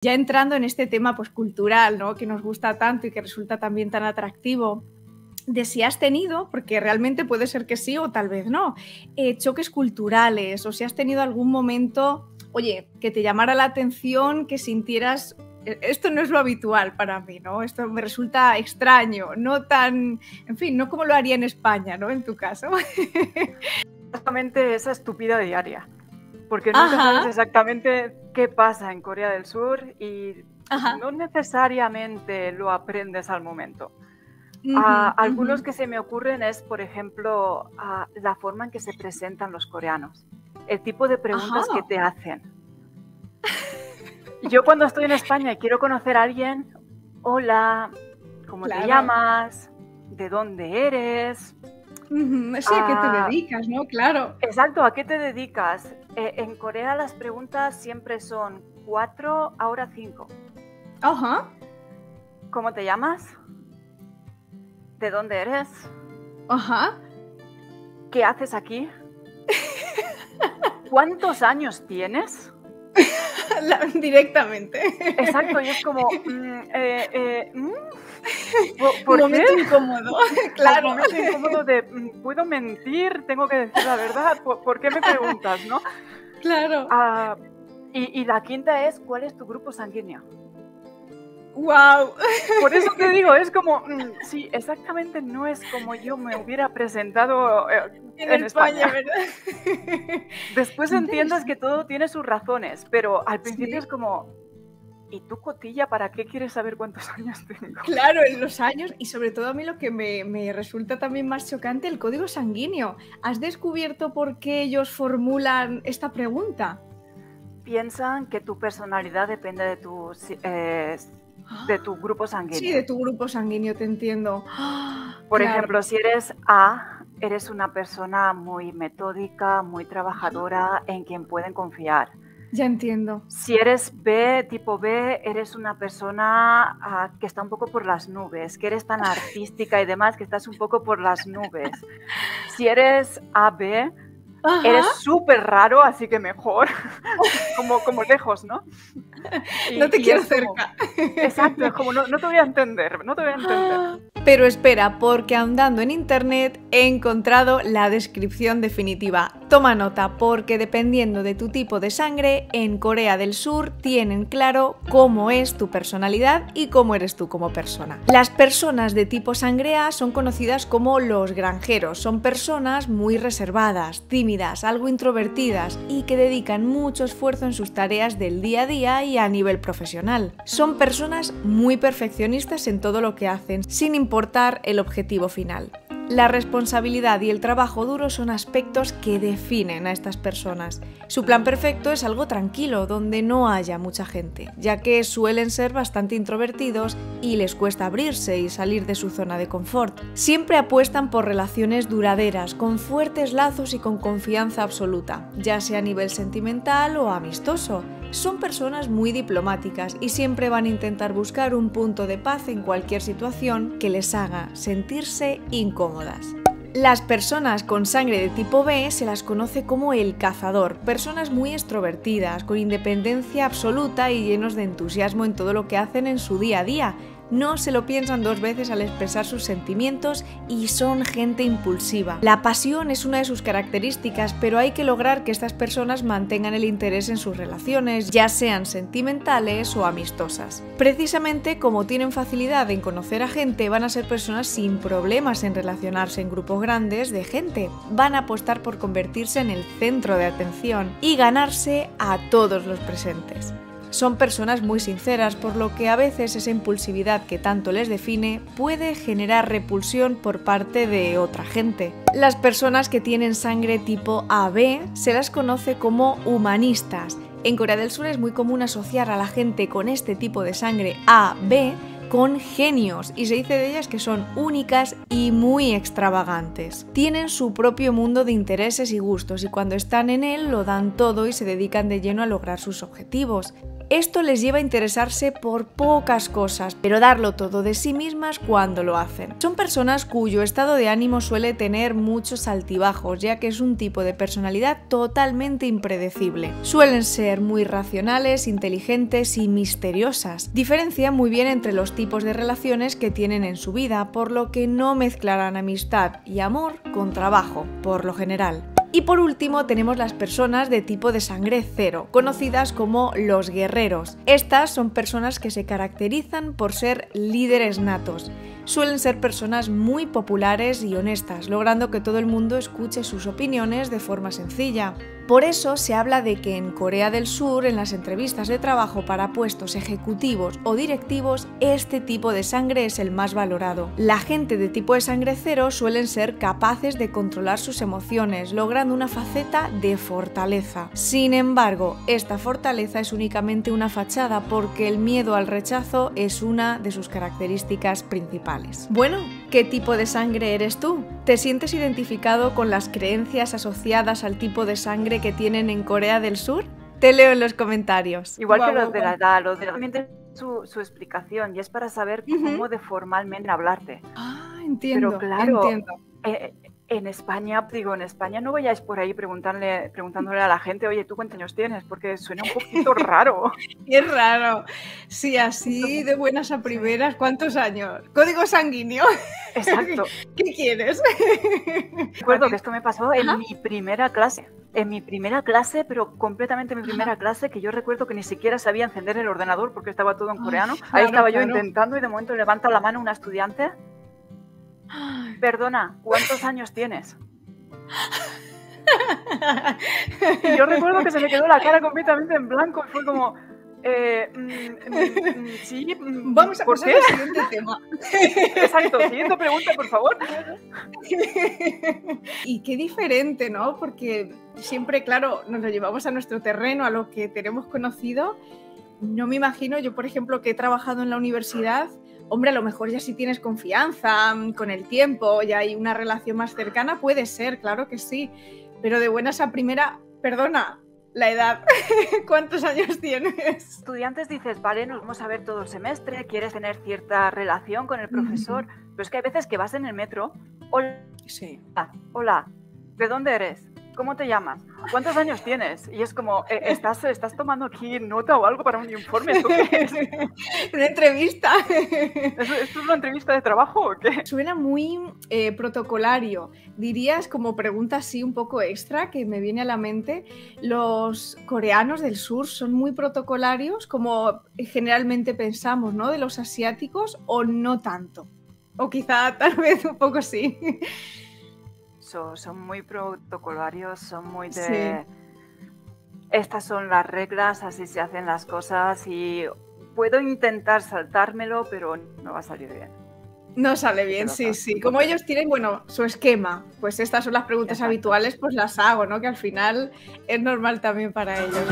Ya entrando en este tema pues, cultural, ¿no? Que nos gusta tanto y que resulta también tan atractivo, de si has tenido, porque realmente puede ser que sí o tal vez no, choques culturales, o si has tenido algún momento, oye, que te llamara la atención, que sintieras, esto no es lo habitual para mí, ¿no? Esto me resulta extraño, no tan, en fin, no como lo haría en España, ¿no? En tu caso. Exactamente esa estúpida diaria, porque nunca sabes exactamente qué pasa en Corea del Sur y no necesariamente lo aprendes al momento. Algunos que se me ocurren es, por ejemplo, la forma en que se presentan los coreanos, el tipo de preguntas que te hacen. Yo cuando estoy en España y quiero conocer a alguien, hola, ¿cómo te llamas? ¿De dónde eres? Sí, ¿a qué te dedicas, no? Claro. Exacto, ¿a qué te dedicas? En Corea las preguntas siempre son 4, ahora 5. ¿Cómo te llamas? ¿De dónde eres? ¿Qué haces aquí? ¿Cuántos años tienes? Directamente. Exacto, y es como... ¿por un momento qué? Incómodo, claro. Un momento incómodo de, ¿puedo mentir? ¿Tengo que decir la verdad? ¿Por qué me preguntas, no? Claro. Y la quinta es, ¿cuál es tu grupo sanguíneo? ¡Wow! Por eso te digo, es como, sí, exactamente no es como yo me hubiera presentado en España, ¿verdad? Después entiendes que todo tiene sus razones, pero al principio es como, ¿y tú, cotilla, para qué quieres saber cuántos años tengo? Claro, en los años, y sobre todo a mí lo que me resulta también más chocante, el código sanguíneo. ¿Has descubierto por qué ellos formulan esta pregunta? Piensan que tu personalidad depende de tu grupo sanguíneo. Sí, de tu grupo sanguíneo, te entiendo. Por ejemplo, si eres A, eres una persona muy metódica, muy trabajadora, en quien pueden confiar. Ya entiendo. Si eres B, tipo B, eres una persona que está un poco por las nubes, que eres tan artística y demás, que estás un poco por las nubes. Si eres AB, eres súper raro, así que mejor, como lejos, ¿no? No te quiero cerca. Exacto, es como no te voy a entender, no te voy a entender. Pero espera, porque andando en internet he encontrado la descripción definitiva. Toma nota, porque dependiendo de tu tipo de sangre, en Corea del Sur tienen claro cómo es tu personalidad y cómo eres tú como persona. Las personas de tipo sangre A son conocidas como los granjeros. Son personas muy reservadas, tímidas, algo introvertidas y que dedican mucho esfuerzo en sus tareas del día a día y a nivel profesional. Son personas muy perfeccionistas en todo lo que hacen, sin importar el objetivo final. La responsabilidad y el trabajo duro son aspectos que definen a estas personas. Su plan perfecto es algo tranquilo, donde no haya mucha gente, ya que suelen ser bastante introvertidos y les cuesta abrirse y salir de su zona de confort. Siempre apuestan por relaciones duraderas, con fuertes lazos y con confianza absoluta, ya sea a nivel sentimental o amistoso. Son personas muy diplomáticas y siempre van a intentar buscar un punto de paz en cualquier situación que les haga sentirse incómodas. Las personas con sangre de tipo B se las conoce como el cazador, personas muy extrovertidas, con independencia absoluta y llenos de entusiasmo en todo lo que hacen en su día a día. No se lo piensan dos veces al expresar sus sentimientos y son gente impulsiva. La pasión es una de sus características, pero hay que lograr que estas personas mantengan el interés en sus relaciones, ya sean sentimentales o amistosas. Precisamente como tienen facilidad en conocer a gente, van a ser personas sin problemas en relacionarse en grupos grandes de gente. Van a apostar por convertirse en el centro de atención y ganarse a todos los presentes. Son personas muy sinceras, por lo que a veces esa impulsividad que tanto les define puede generar repulsión por parte de otra gente. Las personas que tienen sangre tipo AB se las conoce como humanistas. En Corea del Sur es muy común asociar a la gente con este tipo de sangre AB con genios y se dice de ellas que son únicas y muy extravagantes. Tienen su propio mundo de intereses y gustos y cuando están en él lo dan todo y se dedican de lleno a lograr sus objetivos. Esto les lleva a interesarse por pocas cosas, pero darlo todo de sí mismas cuando lo hacen. Son personas cuyo estado de ánimo suele tener muchos altibajos, ya que es un tipo de personalidad totalmente impredecible. Suelen ser muy racionales, inteligentes y misteriosas. Diferencian muy bien entre los tipos de relaciones que tienen en su vida, por lo que no mezclarán amistad y amor con trabajo, por lo general. Y por último tenemos las personas de tipo de sangre cero, conocidas como los guerreros. Estas son personas que se caracterizan por ser líderes natos. Suelen ser personas muy populares y honestas, logrando que todo el mundo escuche sus opiniones de forma sencilla. Por eso se habla de que en Corea del Sur, en las entrevistas de trabajo para puestos ejecutivos o directivos, este tipo de sangre es el más valorado. La gente de tipo de sangre cero suelen ser capaces de controlar sus emociones, logrando una faceta de fortaleza. Sin embargo, esta fortaleza es únicamente una fachada porque el miedo al rechazo es una de sus características principales. Bueno, ¿qué tipo de sangre eres tú? ¿Te sientes identificado con las creencias asociadas al tipo de sangre que tienen en Corea del Sur? Te leo en los comentarios. Igual que los de la edad, los de la edad su explicación, y es para saber cómo de formalmente hablarte. Ah, entiendo. Pero claro, entiendo. En España no vayáis por ahí preguntándole a la gente, oye, ¿tú cuántos años tienes? Porque suena un poquito raro. Es raro. Sí, así de buenas a primeras, ¿cuántos años? Código sanguíneo. Exacto. ¿Qué quieres? Recuerdo que esto me pasó en mi primera clase. En mi primera clase, pero completamente mi primera clase, que yo recuerdo que ni siquiera sabía encender el ordenador porque estaba todo en coreano. Ahí estaba yo intentando y de momento levanta la mano una estudiante. Perdona, ¿cuántos años tienes? Y yo recuerdo que se me quedó la cara completamente en blanco y fue como... sí, vamos a pasar al siguiente tema. Exacto, siguiente pregunta, por favor. Y qué diferente, ¿no? Porque siempre, claro, nos lo llevamos a nuestro terreno, a lo que tenemos conocido. No me imagino, yo por ejemplo que he trabajado en la universidad, hombre, a lo mejor ya si tienes confianza, con el tiempo, ya hay una relación más cercana, puede ser, claro que sí, pero de buenas a primera, perdona, la edad, ¿cuántos años tienes? Estudiantes dices, vale, nos vamos a ver todo el semestre, quieres tener cierta relación con el profesor, pero es que hay veces que vas en el metro, hola, sí. Hola, ¿de dónde eres? ¿Cómo te llamas? ¿Cuántos años tienes? Y es como, ¿estás tomando aquí nota o algo para un informe? ¿Esto qué es? ¿Una entrevista? ¿Esto es una entrevista de trabajo o qué? Suena muy protocolario. Dirías, como pregunta así un poco extra que me viene a la mente, ¿los coreanos del sur son muy protocolarios como generalmente pensamos, ¿no? De los asiáticos, o no tanto? O quizá tal vez un poco sí. Son muy protocolarios, son muy de... Sí. Estas son las reglas, así se hacen las cosas y puedo intentar saltármelo, pero no va a salir bien. No sale bien, sí. Como ellos tienen, bueno, su esquema, pues estas son las preguntas habituales, pues las hago, ¿no? Que al final es normal también para ellos.